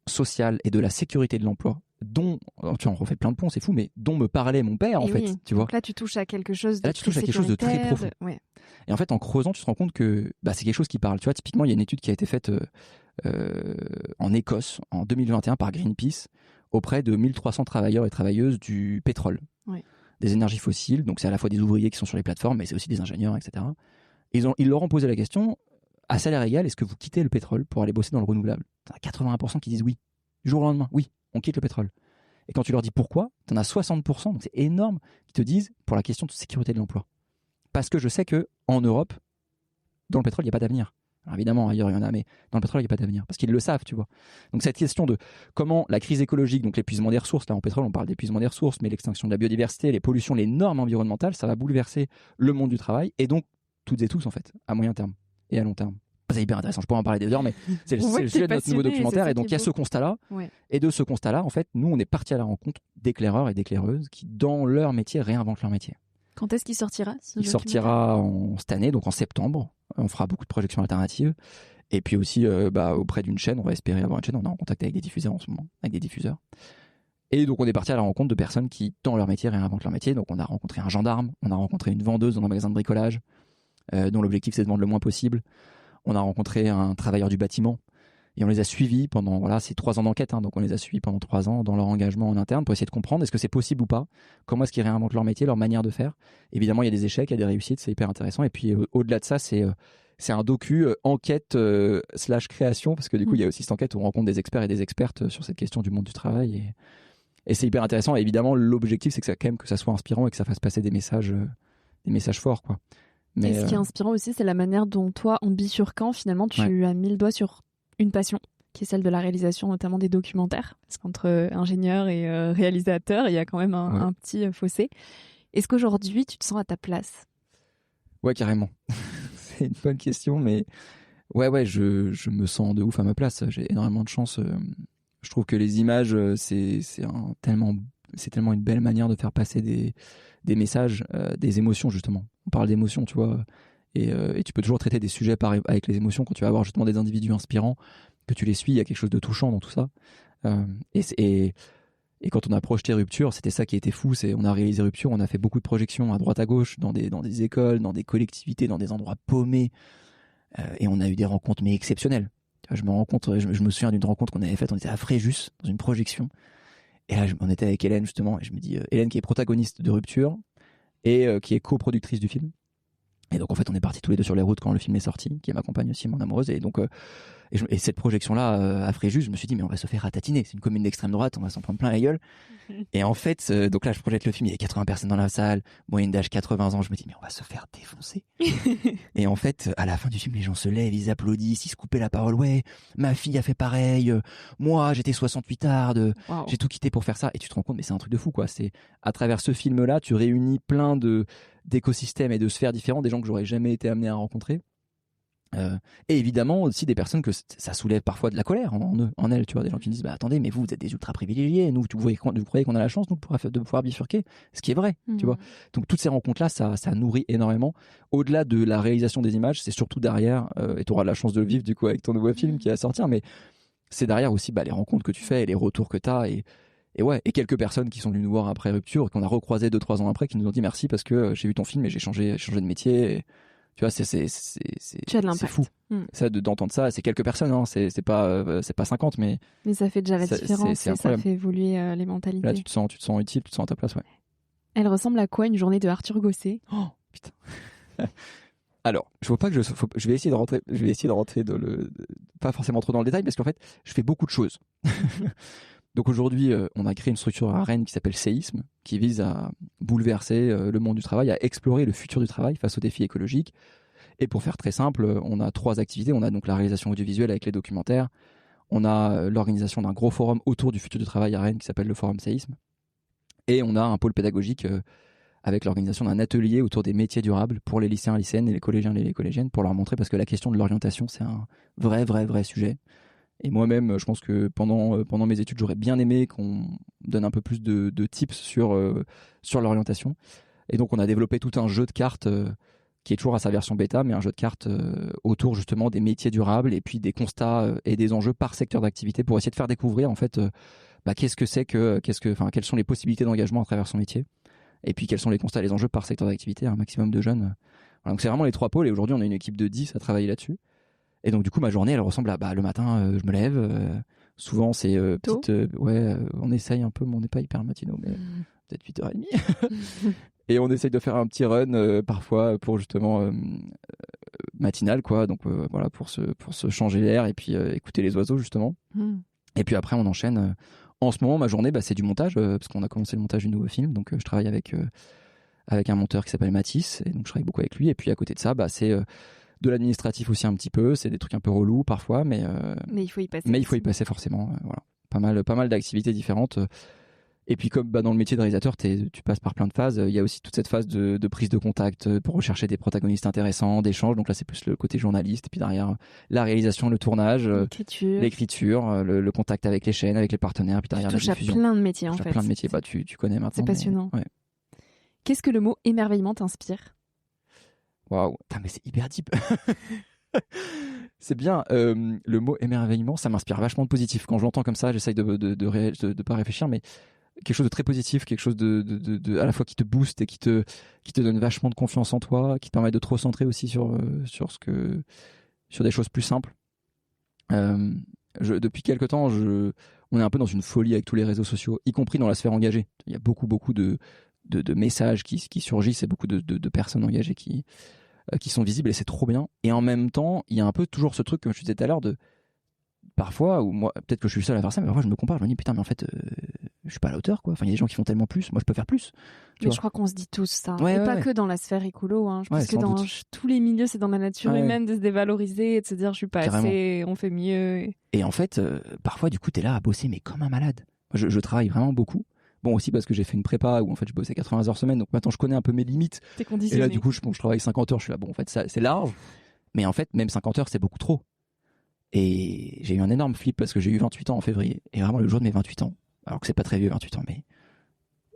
social et de la sécurité de l'emploi, dont tu en refais plein de ponts, c'est fou, mais dont me parlait mon père, en fait, tu vois. Donc là, tu touches à quelque chose de très profond. Ouais. Et en fait, en creusant, tu te rends compte que c'est quelque chose qui parle. Tu vois, typiquement, il y a une étude qui a été faite en Écosse en 2021 par Greenpeace auprès de 1300 travailleurs et travailleuses du pétrole. Ouais. Des énergies fossiles, donc c'est à la fois des ouvriers qui sont sur les plateformes, mais c'est aussi des ingénieurs, etc. Ils leur ont posé la question, à salaire égal, est-ce que vous quittez le pétrole pour aller bosser dans le renouvelable ? T'en as 81% qui disent oui. Du jour au lendemain, oui, on quitte le pétrole. Et quand tu leur dis pourquoi, t'en as 60%, donc c'est énorme, qui te disent pour la question de sécurité de l'emploi. Parce que je sais qu'en Europe, dans le pétrole, il n'y a pas d'avenir. Alors évidemment, ailleurs, il y en a, mais dans le pétrole, il n'y a pas d'avenir. Parce qu'ils le savent, tu vois. Donc cette question de comment la crise écologique, donc l'épuisement des ressources, là en pétrole, on parle d'épuisement des ressources, mais l'extinction de la biodiversité, les pollutions, les normes environnementales, ça va bouleverser le monde du travail, et donc toutes et tous, en fait, à moyen terme et à long terme. C'est hyper intéressant, je pourrais en parler des heures, mais c'est le sujet de notre nouveau documentaire, et donc il y a ce constat-là, et de ce constat-là, en fait, nous, on est partis à la rencontre d'éclaireurs et d'éclaireuses qui, dans leur métier, réinventent leur métier. Quand est-ce qu'il sortira Il sortira cette année, donc en septembre. On fera beaucoup de projections alternatives. Et puis aussi, auprès d'une chaîne, on va espérer avoir une chaîne. On est en contact avec des diffuseurs en ce moment, avec des diffuseurs. Et donc, on est parti à la rencontre de personnes qui, dans leur métier, réinventent leur métier. Donc, on a rencontré un gendarme, on a rencontré une vendeuse dans un magasin de bricolage, dont l'objectif, c'est de vendre le moins possible. On a rencontré un travailleur du bâtiment. Et on les a suivis pendant, c'est 3 ans d'enquête, hein, donc on les a suivis pendant 3 ans dans leur engagement en interne pour essayer de comprendre est-ce que c'est possible ou pas, comment est-ce qu'ils réinventent leur métier, leur manière de faire. Évidemment, il y a des échecs, il y a des réussites, c'est hyper intéressant. Et puis au-delà de ça, c'est un docu enquête / création, parce que du coup, il y a aussi cette enquête où on rencontre des experts et des expertes sur cette question du monde du travail. Et c'est hyper intéressant. Et évidemment, l'objectif, c'est que quand même que ça soit inspirant et que ça fasse passer des messages forts, quoi. Mais ce qui est inspirant aussi, c'est la manière dont toi, en bifurquant, finalement, tu as mis le doigt sur une passion, qui est celle de la réalisation, notamment des documentaires. Parce qu'entre ingénieur et réalisateur, il y a quand même un petit fossé. Est-ce qu'aujourd'hui, tu te sens à ta place ? Ouais, carrément. C'est une bonne question, mais ouais, je me sens de ouf à ma place. J'ai énormément de chance. Je trouve que les images, c'est tellement une belle manière de faire passer des messages, des émotions, justement. On parle d'émotions, tu vois. Et tu peux toujours traiter des sujets avec les émotions quand tu vas avoir justement des individus inspirants, que tu les suis, il y a quelque chose de touchant dans tout ça. Et quand on a projeté Rupture, c'était ça qui était fou, on a réalisé Rupture, on a fait beaucoup de projections à droite à gauche, dans des écoles, dans des collectivités, dans des endroits paumés, et on a eu des rencontres mais exceptionnelles. Je me souviens d'une rencontre qu'on avait faite, on était à Fréjus, dans une projection, et là on était avec Hélène justement, et je me dis, Hélène qui est protagoniste de Rupture, et qui est coproductrice du film. Et donc en fait on est partis tous les deux sur les routes quand le film est sorti, qui m'accompagne aussi, mon amoureuse, et donc et cette projection-là à Fréjus, je me suis dit mais on va se faire ratatiner, c'est une commune d'extrême droite, on va s'en prendre plein la gueule. Et en fait, donc là je projette le film, il y a 80 personnes dans la salle, moyenne d'âge 80 ans, je me dis mais on va se faire défoncer. Et en fait, à la fin du film, les gens se lèvent, ils applaudissent, ils se coupaient la parole, ouais, ma fille a fait pareil, moi j'étais 68 ardes, j'ai tout quitté pour faire ça. Et tu te rends compte, mais c'est un truc de fou quoi. C'est à travers ce film-là, tu réunis plein d'écosystèmes et de sphères différentes, des gens que j'aurais jamais été amené à rencontrer. Et évidemment aussi des personnes que ça soulève parfois de la colère en elles, tu vois, des gens qui disent bah attendez, mais vous êtes des ultra privilégiés, nous vous croyez qu'on a la chance nous de pouvoir bifurquer, ce qui est vrai, tu vois. Donc toutes ces rencontres là, ça nourrit énormément. Au-delà de la réalisation des images, c'est surtout derrière, et tu auras la chance de le vivre du coup avec ton nouveau film qui va sortir, mais c'est derrière aussi les rencontres que tu fais et les retours que tu as et quelques personnes qui sont venues nous voir après Rupture, qu'on a recroisé 2-3 ans après, qui nous ont dit merci parce que j'ai vu ton film et j'ai changé de métier. Tu vois, c'est fou. Ça, d'entendre ça, c'est quelques personnes, hein, c'est pas 50, mais ça fait déjà la différence et ça fait évoluer les mentalités. Là, tu te sens utile, tu te sens à ta place, ouais. Elle ressemble à quoi une journée de Arthur Gosset ? Oh, putain. Alors, je vois pas que je vais essayer de rentrer pas forcément trop dans le détail, parce qu'en fait, je fais beaucoup de choses. Donc aujourd'hui, on a créé une structure à Rennes qui s'appelle Séisme, qui vise à bouleverser le monde du travail, à explorer le futur du travail face aux défis écologiques. Et pour faire très simple, on a 3 activités. On a donc la réalisation audiovisuelle avec les documentaires. On a l'organisation d'un gros forum autour du futur du travail à Rennes qui s'appelle le Forum Séisme. Et on a un pôle pédagogique avec l'organisation d'un atelier autour des métiers durables pour les lycéens, lycéennes et les collégiens et les collégiennes, pour leur montrer, parce que la question de l'orientation, c'est un vrai sujet. Et moi-même, je pense que pendant mes études, j'aurais bien aimé qu'on donne un peu plus de tips sur l'orientation. Et donc, on a développé tout un jeu de cartes qui est toujours à sa version bêta, mais un jeu de cartes autour justement des métiers durables et puis des constats et des enjeux par secteur d'activité pour essayer de faire découvrir en fait quelles sont les possibilités d'engagement à travers son métier. Et puis quels sont les constats et les enjeux par secteur d'activité à un maximum de jeunes. Voilà, donc c'est vraiment les 3 pôles et aujourd'hui, on a une équipe de 10 à travailler là-dessus. Et donc du coup ma journée elle ressemble à le matin je me lève, souvent c'est on essaye un peu, mais on n'est pas hyper matinaux, mais peut-être 8h30. Et on essaye de faire un petit run parfois pour justement matinal quoi, donc voilà pour se changer l'air et puis écouter les oiseaux justement. Et puis après on enchaîne. En ce moment ma journée c'est du montage parce qu'on a commencé le montage du nouveau film, donc je travaille avec un monteur qui s'appelle Mathis et donc je travaille beaucoup avec lui. Et puis à côté de ça c'est de l'administratif aussi un petit peu, c'est des trucs un peu relous parfois, mais il faut y passer. Mais il faut y passer forcément, voilà. Pas mal d'activités différentes. Et puis comme dans le métier de réalisateur, tu passes par plein de phases. Il y a aussi toute cette phase de prise de contact pour rechercher des protagonistes intéressants, d'échanges. Donc là, c'est plus le côté journaliste. Et puis derrière, la réalisation, le tournage, l'écriture, le contact avec les chaînes, avec les partenaires. Puis derrière, la diffusion. Tu touches à plein de métiers en fait. Plein de métiers. Tu connais maintenant. C'est passionnant. Ouais. Qu'est-ce que le mot émerveillement t'inspire ? Waouh, mais c'est hyper deep. C'est bien. Le mot émerveillement, ça m'inspire vachement de positif. Quand je l'entends comme ça, j'essaye de pas réfléchir, mais quelque chose de très positif, quelque chose de à la fois qui te booste et qui te donne vachement de confiance en toi, qui te permet de te recentrer aussi sur des choses plus simples. Depuis quelque temps, on est un peu dans une folie avec tous les réseaux sociaux, y compris dans la sphère engagée. Il y a beaucoup de messages qui surgissent et beaucoup de personnes engagées qui sont visibles, et c'est trop bien. Et en même temps, il y a un peu toujours ce truc, comme je disais tout à l'heure, de parfois, ou moi, peut-être que je suis le seul à faire ça, mais parfois je me compare, je me dis putain, mais en fait, je suis pas à la hauteur, quoi. Enfin, il y a des gens qui font tellement plus, moi je peux faire plus. Mais je crois qu'on se dit tous ça. Ouais, et ouais, pas ouais. que dans la sphère écolo. Hein. Je pense que sans dans doute. tous les milieux, c'est dans la nature Ouais. humaine de se dévaloriser et de se dire je suis pas Carrément. assez, on fait mieux. Et en fait, parfois, du coup, t'es là à bosser, mais comme un malade. Moi, je travaille vraiment beaucoup. Bon, aussi parce que j'ai fait une prépa où en fait je bossais 80 heures semaine, donc maintenant je connais un peu mes limites. T'es conditionné. Et là, du coup, je travaille 50 heures, je suis là, bon, en fait, ça, c'est large. Mais en fait, même 50 heures, c'est beaucoup trop. Et j'ai eu un énorme flip parce que j'ai eu 28 ans en février. Et vraiment, le jour de mes 28 ans, alors que c'est pas très vieux, 28 ans, mais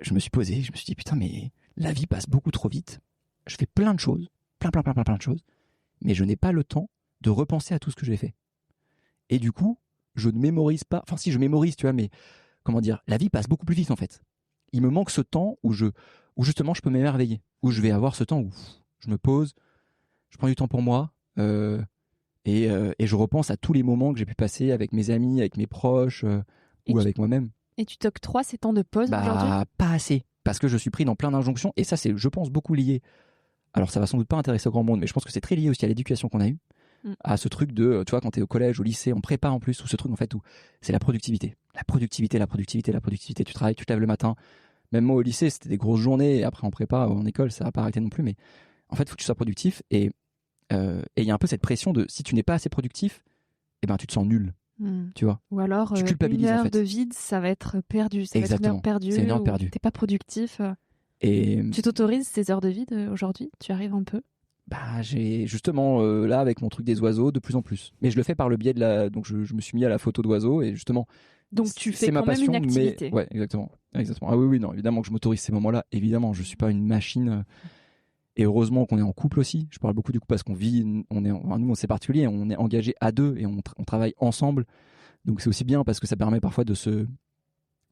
je me suis posé, je me suis dit, putain, mais la vie passe beaucoup trop vite. Je fais plein de choses, plein de choses, mais je n'ai pas le temps de repenser à tout ce que j'ai fait. Et du coup, je ne mémorise pas, enfin, si je mémorise, tu vois, mais comment dire, la vie passe beaucoup plus vite en fait. Il me manque ce temps où justement je peux m'émerveiller, où je vais avoir ce temps où je me pose, je prends du temps pour moi, et je repense à tous les moments que j'ai pu passer avec mes amis, avec mes proches, ou avec moi-même. Et tu t'octroies ces temps de pause aujourd'hui ? Pas assez, parce que je suis pris dans plein d'injonctions, et ça c'est, je pense, beaucoup lié. Alors ça va sans doute pas intéresser au grand monde, mais je pense que c'est très lié aussi à l'éducation qu'on a eue, à ce truc de, tu vois, quand t'es au collège, au lycée, en prépa en plus, ou ce truc en fait où c'est la productivité. La productivité. Tu travailles, tu te lèves le matin. Même moi au lycée, c'était des grosses journées, et après en prépa, en école, ça va pas arrêter non plus, mais en fait, il faut que tu sois productif, et il y a un peu cette pression de, si tu n'es pas assez productif, eh ben tu te sens nul, tu vois. Ou alors, tu culpabilises, une heure en fait. de vide, ça va être perdu. Ça Exactement. va être une heure perdue. C'est une heure perdue. T'es pas productif. Et tu t'autorises ces heures de vide aujourd'hui ? Tu arrives un peu ? J'ai justement là avec mon truc des oiseaux de plus en plus. Mais je le fais par le biais de donc je me suis mis à la photo d'oiseaux, et justement. Donc tu fais c'est quand ma passion, même une activité. Mais ouais, exactement. Ah oui, non, évidemment que je m'autorise ces moments-là. Évidemment, je suis pas une machine. Et heureusement qu'on est en couple aussi. Je parle beaucoup du coup parce qu'on vit, nous c'est particulier, on est engagés à deux et on travaille ensemble. Donc c'est aussi bien parce que ça permet parfois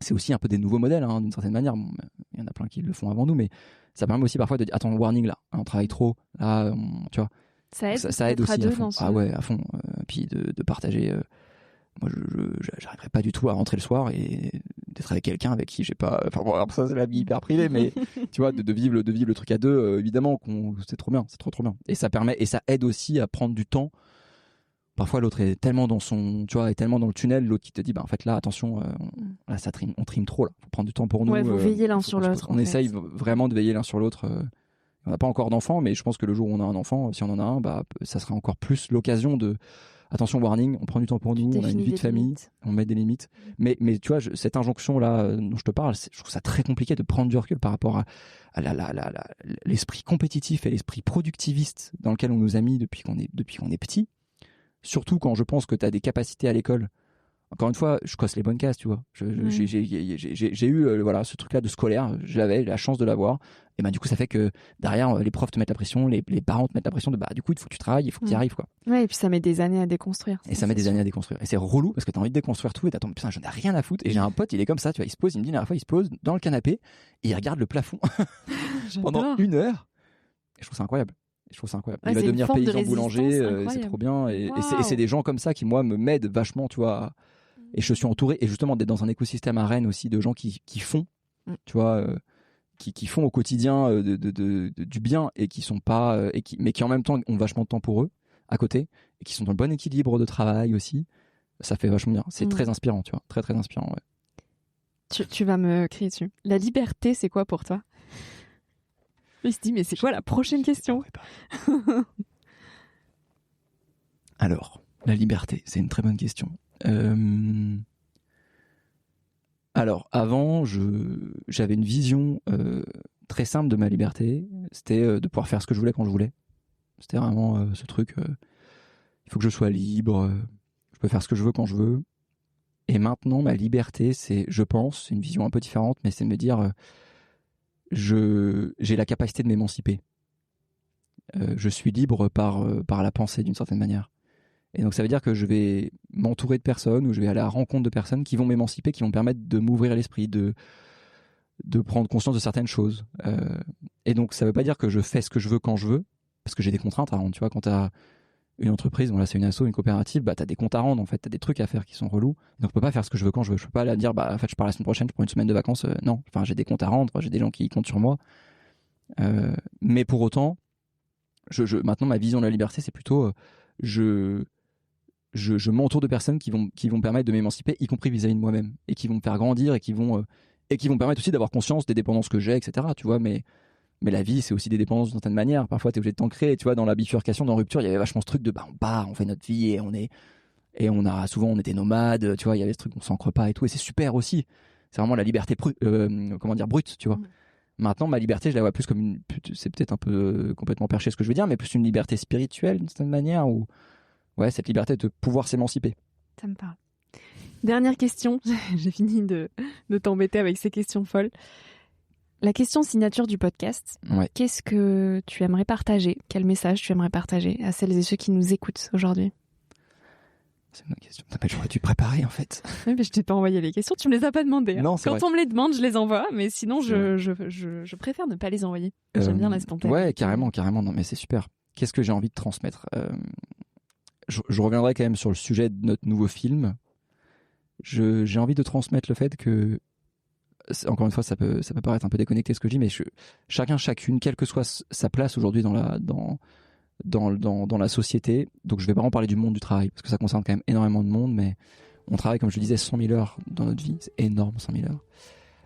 c'est aussi un peu des nouveaux modèles, hein, d'une certaine manière. Bon, il y en a plein qui le font avant nous, mais ça permet aussi parfois de dire attends, warning là, on travaille trop, là, tu vois. Ça aide, ça aide aussi à deux à fond. dans ce... Ah ouais, à fond. Puis de partager. Moi, j'arriverais pas du tout à rentrer le soir et d'être avec quelqu'un avec qui j'ai pas. Enfin bon, alors ça c'est la vie hyper privée, mais tu vois, de vivre le truc à deux, évidemment, c'est trop bien, c'est trop bien. Et ça permet, et ça aide aussi à prendre du temps. Parfois l'autre est tellement dans est tellement dans le tunnel, l'autre qui te dit, bah en fait là, attention, là on trime trop là, faut prendre du temps pour nous. Ouais, vous veillez l'un sur l'autre. On essaye vraiment de veiller l'un sur l'autre. On n'a pas encore d'enfant, mais je pense que le jour où on a un enfant, si on en a un, bah ça sera encore plus l'occasion de. Attention, warning, on prend du temps pour nous, on a une vie de famille, on met des limites. Mais tu vois, cette injonction-là dont je te parle, je trouve ça très compliqué de prendre du recul par rapport à l'esprit compétitif et l'esprit productiviste dans lequel on nous a mis depuis qu'on est petit. Surtout quand je pense que tu as des capacités à l'école. Encore une fois, je cosse les bonnes cases, tu vois. J'ai eu voilà, ce truc-là de scolaire, j'avais la chance de l'avoir. Et ben du coup, ça fait que derrière, les profs te mettent la pression, les parents te mettent la pression de du coup, il faut que tu travailles, il faut que tu y arrives, quoi. Ouais, et puis ça met des années à déconstruire. Et ça met des années à déconstruire. Et c'est relou parce que t'as envie de déconstruire tout et t'attends, putain, j'en ai rien à foutre. Et j'ai un pote, il est comme ça, tu vois, il me dit la dernière fois, il se pose dans le canapé et il regarde le plafond pendant 1 heure. Et je trouve ça incroyable. Ouais, il va devenir paysan boulanger, c'est trop bien. Et c'est des gens comme ça qui, moi, me m'aident vachement, tu vois. Et je suis entouré, et justement, d'être dans un écosystème à Rennes aussi de gens qui font, tu vois, qui font au quotidien du bien et qui sont pas, mais qui en même temps ont vachement de temps pour eux à côté et qui sont dans le bon équilibre de travail aussi. Ça fait vachement bien. C'est très inspirant, tu vois, très très inspirant. Ouais. Tu vas me crier dessus. La liberté, c'est quoi pour toi ? Il se dit, mais c'est quoi la prochaine question ? Alors, la liberté, c'est une très bonne question. Alors, avant, j'avais une vision très simple de ma liberté. C'était de pouvoir faire ce que je voulais quand je voulais. C'était vraiment ce truc. Il faut que je sois libre. Je peux faire ce que je veux quand je veux. Et maintenant, ma liberté, c'est, je pense, c'est une vision un peu différente, mais c'est de me dire, j'ai la capacité de m'émanciper. Je suis libre par la pensée d'une certaine manière. Et donc ça veut dire que je vais m'entourer de personnes ou je vais aller à la rencontre de personnes qui vont m'émanciper, qui vont me permettre de m'ouvrir l'esprit, de prendre conscience de certaines choses. Et donc ça veut pas dire que je fais ce que je veux quand je veux, parce que j'ai des contraintes à rendre. Tu vois, quand t'as une entreprise, bon là c'est une asso, une coopérative, bah t'as des comptes à rendre en fait, t'as des trucs à faire qui sont relous. Donc je peux pas faire ce que je veux quand je veux. Je peux pas aller dire bah en fait je pars la semaine prochaine, je prends une semaine de vacances. Non, enfin j'ai des comptes à rendre, j'ai des gens qui comptent sur moi. Mais pour autant, maintenant ma vision de la liberté c'est plutôt je m'entoure de personnes qui vont me permettre de m'émanciper, y compris vis-à-vis de moi-même, et qui vont me faire grandir et qui vont me permettre aussi d'avoir conscience des dépendances que j'ai, etc. Tu vois, mais la vie, c'est aussi des dépendances d'une certaine manière. Parfois, t'es obligé de t'ancrer. Tu vois, dans la bifurcation, dans Rupture, il y avait vachement ce truc de on part, on fait notre vie et on était nomades. Tu vois, il y avait ce truc, on s'ancre pas et tout. Et c'est super aussi. C'est vraiment la liberté brute, tu vois. Mmh. Maintenant, ma liberté, je la vois plus comme c'est peut-être un peu complètement perché ce que je veux dire, mais plus une liberté spirituelle d'une certaine manière où, ouais, cette liberté de pouvoir s'émanciper. Ça me parle. Dernière question. J'ai fini de t'embêter avec ces questions folles. La question signature du podcast. Ouais. Qu'est-ce que tu aimerais partager ? Quel message tu aimerais partager à celles et ceux qui nous écoutent aujourd'hui ? C'est une bonne question. J'aurais dû préparer en fait. Oui, mais je t'ai pas envoyé les questions, tu me les as pas demandées. Hein. Non, c'est Quand vrai. on me les demande, je les envoie, mais sinon je préfère ne pas les envoyer. J'aime bien la spontanéité. Ouais, carrément. Non, mais c'est super. Qu'est-ce que j'ai envie de transmettre ? Je reviendrai quand même sur le sujet de notre nouveau film. J'ai envie de transmettre le fait que, encore une fois, ça peut paraître un peu déconnecté ce que je dis, mais chacune, quelle que soit sa place aujourd'hui dans la société. Donc je vais pas en parler du monde du travail, parce que ça concerne quand même énormément de monde, mais on travaille, comme je le disais, 100 000 heures dans notre vie. C'est énorme, 100 000 heures.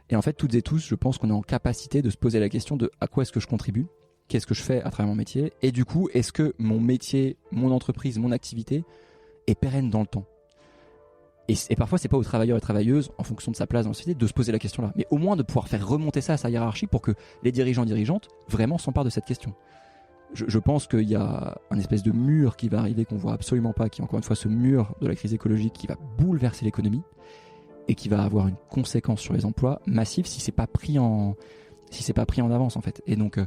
Et en fait, toutes et tous, je pense qu'on est en capacité de se poser la question de à quoi est-ce que je contribue ? Qu'est-ce que je fais à travers mon métier ? Et du coup, est-ce que mon métier, mon entreprise, mon activité est pérenne dans le temps ? Et parfois, c'est pas aux travailleurs et travailleuses, en fonction de sa place dans la société, de se poser la question-là. Mais au moins de pouvoir faire remonter ça à sa hiérarchie pour que les dirigeants et dirigeantes vraiment s'emparent de cette question. Je pense qu'il y a un espèce de mur qui va arriver qu'on voit absolument pas, qui est encore une fois ce mur de la crise écologique qui va bouleverser l'économie et qui va avoir une conséquence sur les emplois massive si c'est pas pris en avance en fait. Et donc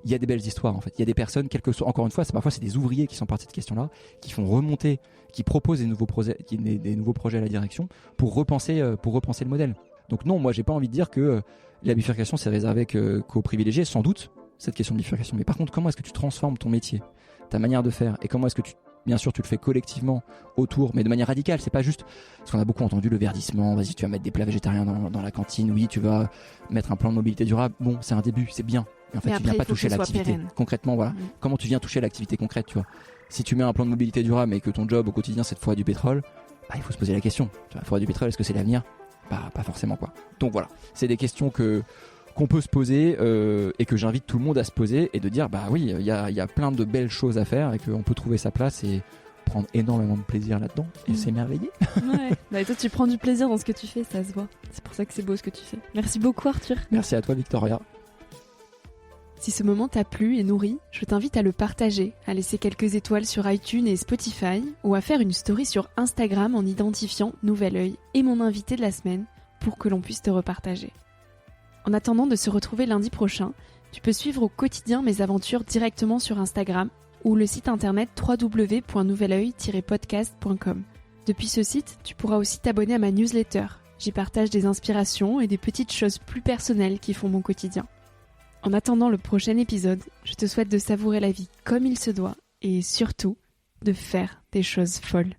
il y a des belles histoires en fait. Il y a des personnes, quel que soit, encore une fois, parfois c'est des ouvriers qui sont partis de cette question-là, qui font remonter, qui proposent des nouveaux projets à la direction pour repenser le modèle. Donc non, moi j'ai pas envie de dire que la bifurcation c'est réservé qu'aux privilégiés, sans doute cette question de bifurcation. Mais par contre, comment est-ce que tu transformes ton métier, ta manière de faire, et comment est-ce que bien sûr tu le fais collectivement autour, mais de manière radicale. C'est pas juste, parce qu'on a beaucoup entendu le verdissement, vas-y tu vas mettre des plats végétariens dans la cantine, oui tu vas mettre un plan de mobilité durable, bon c'est un début, c'est bien, mais en fait tu viens pas toucher l'activité concrètement, voilà. Comment tu viens toucher l'activité concrète, tu vois. Si tu mets un plan de mobilité durable et que ton job au quotidien c'est de forer du pétrole, bah, il faut se poser la question, tu vois, forer du pétrole, est-ce que c'est l'avenir ? Pas forcément quoi. Donc voilà, c'est des questions qu'on peut se poser et que j'invite tout le monde à se poser et de dire bah oui, il y a plein de belles choses à faire et qu'on peut trouver sa place et prendre énormément de plaisir là-dedans et s'émerveiller. Ouais. Bah, et toi tu prends du plaisir dans ce que tu fais, ça se voit. C'est pour ça que c'est beau ce que tu fais. Merci beaucoup Arthur. Merci à toi Victoria. Si ce moment t'a plu et nourri, je t'invite à le partager, à laisser quelques étoiles sur iTunes et Spotify ou à faire une story sur Instagram en identifiant Nouvel Oeil et mon invité de la semaine pour que l'on puisse te repartager. En attendant de se retrouver lundi prochain, tu peux suivre au quotidien mes aventures directement sur Instagram ou le site internet www.nouveloeil-podcast.com. Depuis ce site, tu pourras aussi t'abonner à ma newsletter. J'y partage des inspirations et des petites choses plus personnelles qui font mon quotidien. En attendant le prochain épisode, je te souhaite de savourer la vie comme il se doit et surtout de faire des choses folles.